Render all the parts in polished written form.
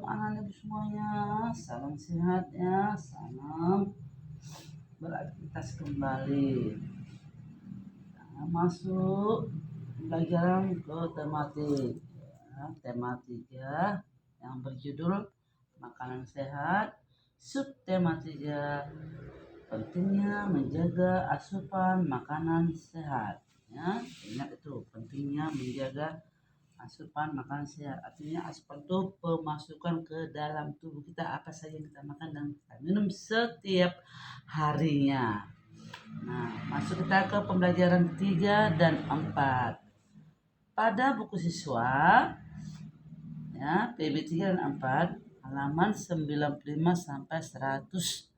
anak-anak semuanya, salam sehat ya, salam beraktivitas kembali. Nah, masuk pelajaran ke tematik ya, tematik ya, yang berjudul makanan sehat. Subtema 3, pentingnya menjaga asupan makanan sehat ya. Ingat itu, pentingnya menjaga asupan makanan sehat. Artinya asupan itu pemasukan ke dalam tubuh kita apa saja yang kita makan dan kita minum setiap harinya. Nah, masuk kita ke pembelajaran 3 dan 4. Pada buku siswa ya, PB 3 dan 4 halaman 95 sampai 105.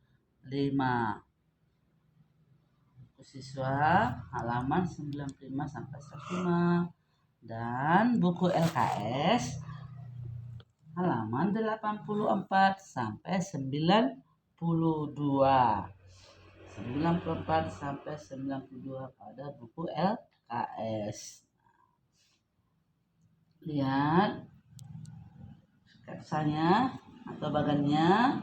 Buku siswa halaman 95 sampai 105 dan buku LKS halaman 84 sampai 92. 94 sampai 92 pada buku LKS. Lihat sketsanya atau bagannya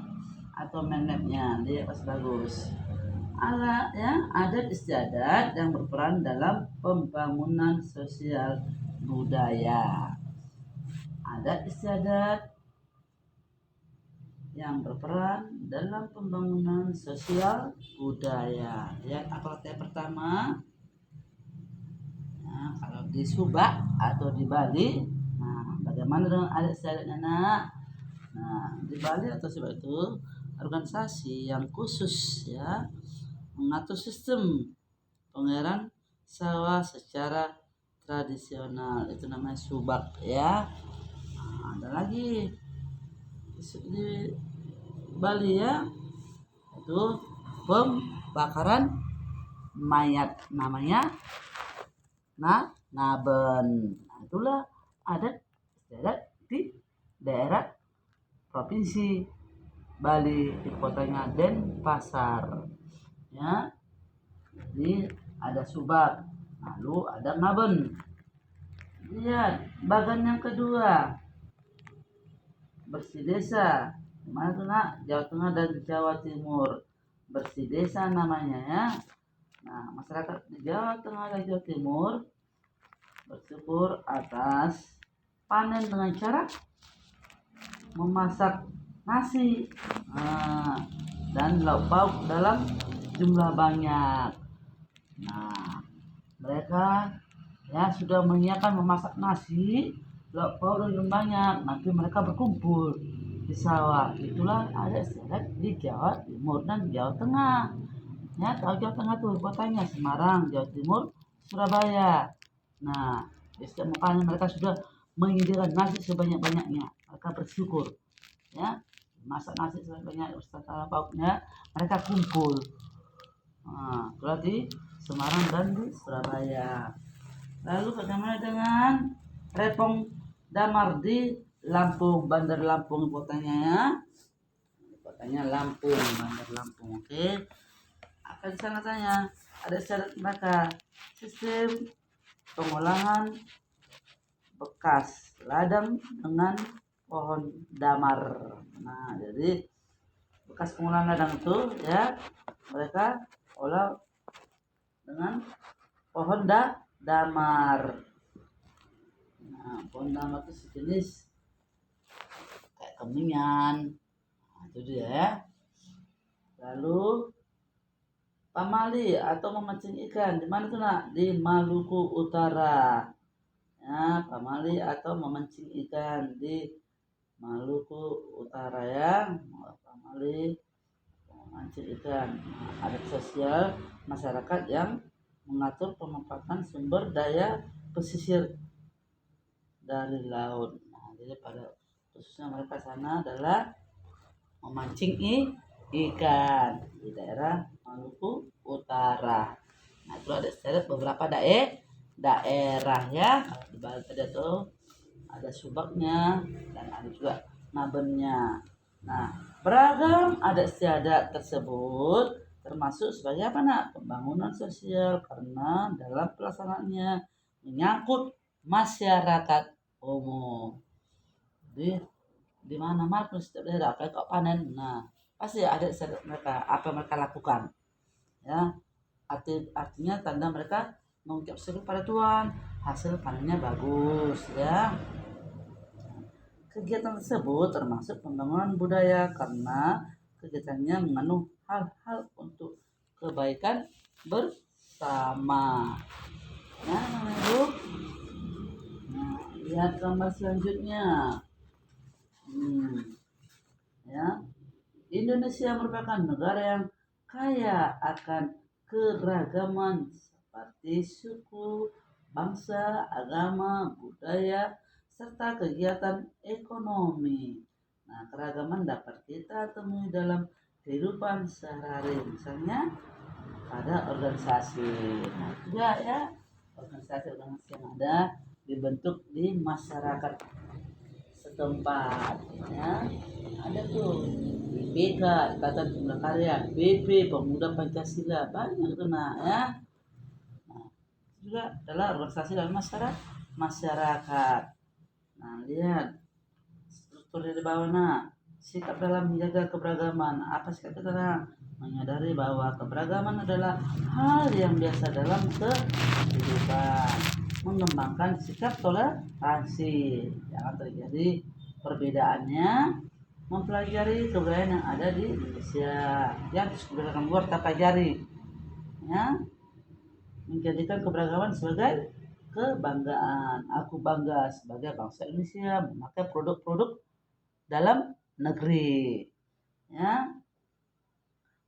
atau map-nya, lihat pas bagus. Adat istiadat yang berperan dalam pembangunan sosial budaya. Adat istiadat yang berperan dalam pembangunan sosial budaya. Lihat apa yang pertama. Nah, kalau di Subak atau di Bali, nah bagaimana dengan adat istiadatnya nak? Nah, di Bali atau Subak itu organisasi yang khusus ya mengatur sistem pengairan sawah secara tradisional, itu namanya Subak ya. Nah, ada lagi di Bali ya, itu pembakaran mayat, namanya Naben. Nah, itulah adat istiadat di daerah provinsi Bali, di kotanya Denpasar ya. Jadi ada Subak, lalu ada Naben. Lihat bagan yang kedua, bersih desa. Mana tuh nak? Jawa Tengah dan Jawa Timur. Bersih desa namanya ya. Nah, masyarakat di Jawa Tengah dan Jawa Timur bersyukur atas panen dengan cara memasak nasi dan lauk pauk dalam jumlah banyak. Nah, mereka ya sudah menyiapkan memasak nasi, lauk pauk dalam jumlah banyak. Nanti mereka berkumpul di sawah. Itulah ada istiadat di Jawa Timur dan Jawa Tengah. Ya, tahu Jawa Tengah tuh kotanya Semarang, Jawa Timur, Surabaya. Nah, setiap makanya mereka sudah menyediakan nasi sebanyak-banyaknya. Mereka bersyukur, ya, masak nasi sebanyak beserta lauknya. Mereka kumpul. Nah, berarti Semarang dan di Surabaya. Lalu bagaimana dengan Repong Damar di Lampung, Bandar Lampung kotanya ya? Kotanya Lampung, Bandar Lampung. Oke. Akan sana tanya, ada syarat mereka sistem pengolahan bekas ladang dengan pohon damar. Nah, jadi bekas pengolahan ladang itu ya mereka olah dengan pohon damar. Nah, pohon damar itu sejenis kayak kemingan. Nah, itu dia ya. Lalu pamali atau memancing ikan di mana tuh nak? Di Maluku Utara. Ya, pamali atau memancing ikan di Maluku Utara ya. Pamali memancing ikan. Nah, adat sosial masyarakat yang mengatur pemanfaatan sumber daya pesisir dari laut. Nah, jadi pada khususnya mereka sana adalah memancing ikan di daerah Maluku Utara. Nah, itu ada istiadat beberapa daerah ya. Di Bali tadi tuh ada Subaknya dan ada juga Nabennya. Nah, beragam ada istiadat tersebut termasuk sebagai apa nak? Pembangunan sosial karena dalam pelaksanaannya menyangkut masyarakat umum. Jadi di mana-mana pun setiap daerah apalagi kalau panen. Nah, pasti ada mereka apa yang mereka lakukan, ya. Artinya tanda mereka mengucap syukur pada Tuhan, hasil panennya bagus, ya. Kegiatan tersebut termasuk pembangunan budaya karena kegiatannya mengandung hal-hal untuk kebaikan bersama. Ya, Bu. Nah, lihat gambar selanjutnya. Ya, Indonesia merupakan negara yang kaya akan keragaman seperti suku, bangsa, agama, budaya, serta kegiatan ekonomi. Nah, keragaman dapat kita temui dalam kehidupan sehari-hari, misalnya pada organisasi. Nah, juga ya, organisasi-organisasi yang ada dibentuk di masyarakat setempat, ya. Ada tuh IPK, Ikatan Pemuda Karya, BP Pemuda Pancasila, banyak tuh, nah, ya. Nah, juga adalah organisasi dalam masyarakat. Nah, lihat struktur di bawah. Nah, sikap dalam menjaga keberagaman. Apa sikap kita? Menyadari bahwa keberagaman adalah hal yang biasa dalam kehidupan. Mengembangkan sikap toleransi. Jangan terjadi perbedaannya. Mempelajari kebudayaan yang ada di Indonesia. Yang keberagaman luar kita pelajari. Ya, menjadikan keberagaman sebagai kebanggaan. Aku bangga sebagai bangsa Indonesia memakai produk-produk dalam negeri, ya.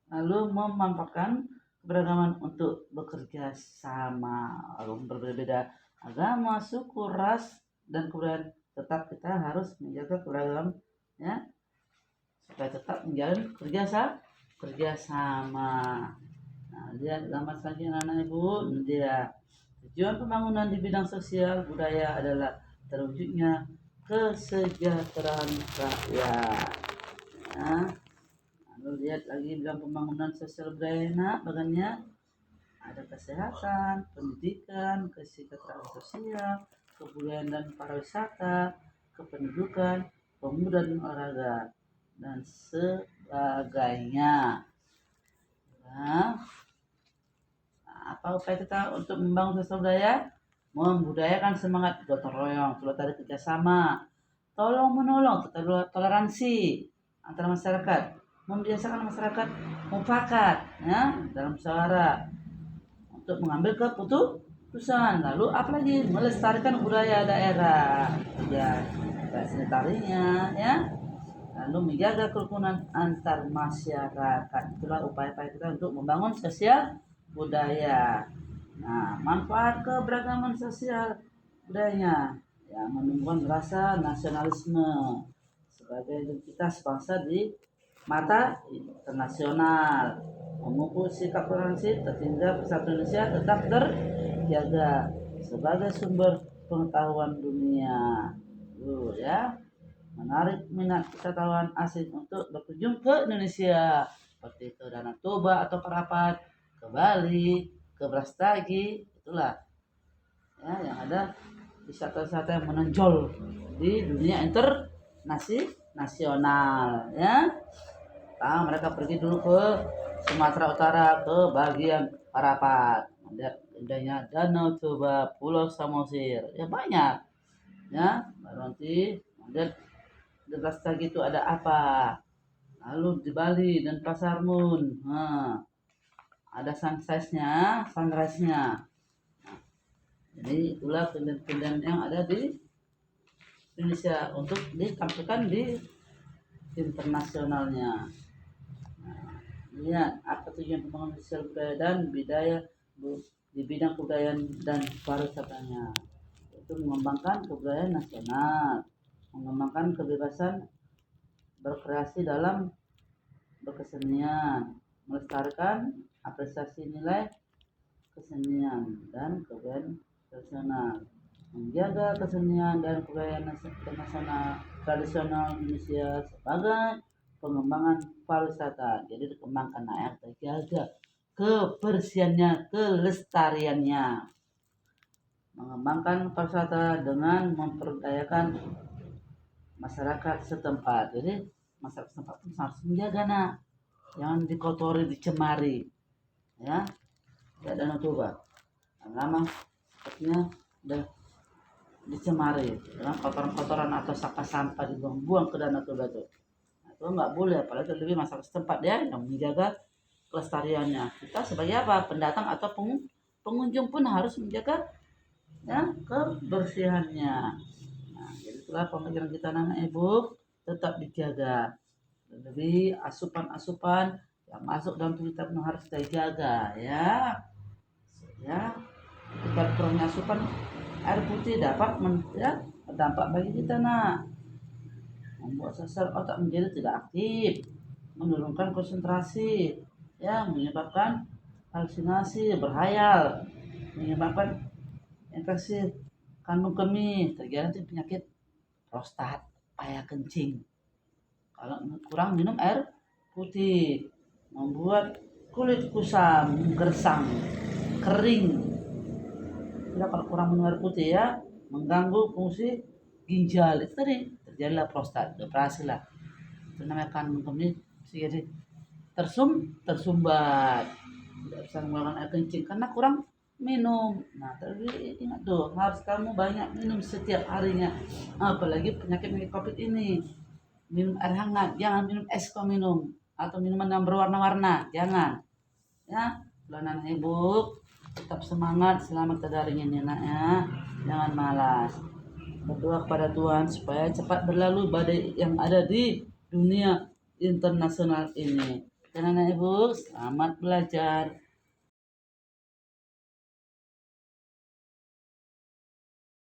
Lalu memanfaatkan keberagaman untuk bekerja sama, lalu berbeda agama, suku, ras, dan kebudayaan. Tetap kita harus menjaga keberagaman, ya, supaya tetap menjalin kerja sama. Nah, lihat gambar selanjutnya anak ibu. Dia tujuan pembangunan di bidang sosial budaya adalah terwujudnya kesejahteraan rakyat. Nah, lalu lihat lagi dalam pembangunan sosial budaya. Nah, bagiannya ada kesehatan, pendidikan, kesejahteraan sosial, kebudayaan dan pariwisata, kependudukan, pemuda dan olahraga, dan sebagainya. Nah, apa upaya kita untuk membangun sosial budaya? Membudayakan semangat gotong royong, tadi kerjasama, tolong menolong, toleransi antara masyarakat, membiasakan masyarakat mufakat, ya, dalam musyawarah untuk mengambil keputusan. Lalu apalagi melestarikan budaya daerah, ya, seni tarinya, ya. Lalu menjaga kerukunan antar masyarakat. Itulah upaya-upaya kita untuk membangun sosial budaya. Nah, manfaat keberagaman sosial budayanya, ya, menumbuhkan rasa nasionalisme sebagai identitas bangsa di mata internasional, memupuk sikap toleransi terhingga persatuan Indonesia tetap terjaga sebagai sumber pengetahuan dunia. Ya, menarik minat wisatawan asing untuk berkunjung ke Indonesia seperti ke Danau Toba atau Parapat, ke Bali, ke Brastagi. Itulah, ya, yang ada wisata-wisata yang menonjol di dunia internasional, ya. Nah, mereka pergi dulu ke Sumatera Utara, ke bagian Parapat, melihat indahnya Danau Toba, Pulau Samosir, ya banyak, ya. Baru nanti melihat di Brastagi itu ada apa. Lalu di Bali dan Pasar Mun, nah, ada sunrise-nya. Jadi itulah pendidikan yang ada di Indonesia untuk ditampilkan di internasionalnya. Nah, lihat apa tujuan pembangunan sosial budaya dan di bidang kebudayaan dan pariwisatanya, itu mengembangkan kebudayaan nasional, mengembangkan kebebasan berkreasi dalam berkesenian, melestarikan apresiasi nilai kesenian dan kebudayaan tradisional, menjaga kesenian dan kebudayaan nasional tradisional Indonesia sebagai pengembangan pariwisata. Jadi dikembangkan, nah, terjaga kebersihannya, kelestariannya, mengembangkan pariwisata dengan memperdayakan masyarakat setempat. Jadi masyarakat setempat pun harus menjaga nak, jangan dikotori, dicemari, ya. Tidak ada narkoba. Lama sepertinya udah dicemari dengan kotoran-kotoran atau sampah-sampah dibuang-buang ke danau Toba itu. Nah, itu nggak boleh, apalagi lebih masyarakat setempat dia yang menjaga kelestariannya. Kita sebagai apa? Pendatang atau pengunjung pun harus menjaga ya kebersihannya. Nah, jadi itulah pemikiran kita anak ibu tetap dijaga. Lebih asupan-asupan yang masuk dalam tubuh kita pun harus kita jaga ya. Ya, kita kurangnya asupan air putih dapat berdampak bagi kita nak, membuat sel otak menjadi tidak aktif, menurunkan konsentrasi, ya menyebabkan halusinasi, berhayal, menyebabkan infeksi kandung kemih, terjadi penyakit prostat, payah kencing. Kalau kurang minum air putih, membuat kulit kusam, gersang, kering. Tidak, kalau kurang minum air putih ya, mengganggu fungsi ginjal. Itu tadi terjadilah prostat, operasi lah. Itu namanya kandung kemih jadi tersumbat, tidak bisa mengeluarkan air kencing karena kurang minum. Nah, tapi ingat tuh, harus kamu banyak minum setiap harinya. Apalagi penyakit COVID ini. Minum air hangat, jangan minum es kok minum atau minuman yang berwarna-warna, jangan. Ya, anak ibu tetap semangat, selamat dari ini nak ya, jangan malas. Berdoa kepada Tuhan supaya cepat berlalu badai yang ada di dunia internasional ini. Dan anak ibu, selamat belajar.